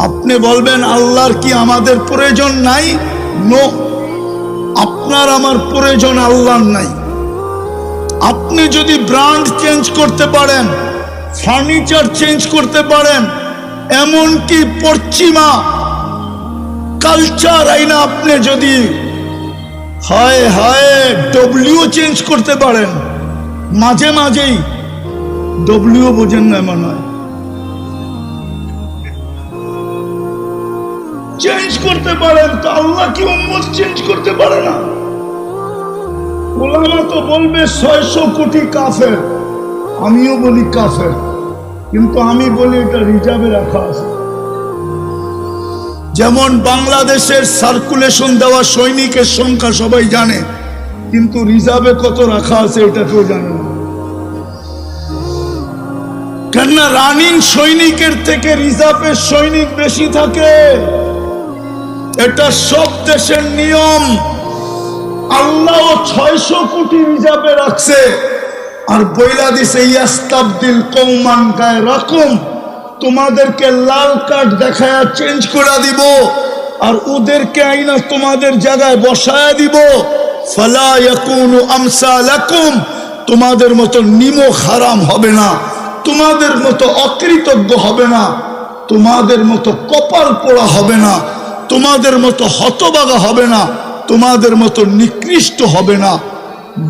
আপনি বলবেন আল্লাহর কি আমাদের প্রয়োজন নাই? নো, আপনার আমার প্রয়োজন আল্লাহর নাই। আপনি যদি ব্র্যান্ড চেঞ্জ করতে পারেন, ফার্নিচার চেঞ্জ করতে পারেন, এমনকি পশ্চিমা কালচার আইনা আপনি যদি হায় হায় ডব্লিউ চেঞ্জ করতে পারেন, মাঝে মাঝেই ডব্লিউ বোঝেন না মনে হয়, চেঞ্জ করতে পারেন, তো আল্লাহ কি উম্মত চেঞ্জ করতে পারে না? ওলামা তো বলবে 600 কোটি কাফের, আমিও বলি কাফের, কিন্তু আমি বলি এটা রিজার্ভে রাখা আছে। যেমন বাংলাদেশের সার্কুলেশন দেওয়া সৈনিকের সংখ্যা সবাই জানে, কিন্তু রিজার্ভে কত রাখা আছে এটা কেউ জানে না। কেননা রানিং সৈনিকের থেকে রিজার্ভের সৈনিক বেশি থাকে, এটা সব দেশের নিয়ম। আল্লাহ 600 কোটি রিজার্ভে রাখছে, আর বইলা দিছে ইয়াস্তাবদিল কওমান গায়রাকুম, তোমাদেরকে লাল কার্ড দেখায়া চেঞ্জ করে দিব, আর ওদেরকে আইনা তোমাদের জায়গায় বসায়া দিব। ফালা ইয়াকুনু আমসালাকুম, তোমাদের মতো নিমক হারাম হবে না, তোমাদের মতো অকৃতজ্ঞ হবে না, তোমাদের মতো কপাল পোড়া হবে না, তোমাদের মতো হতবাগা হবে না, তোমাদের মতো নিকৃষ্ট হবে না।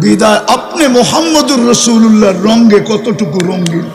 বিদায় আপনি মুহাম্মদুর রাসূলুল্লাহর রঙে কতটুকু রঙিন।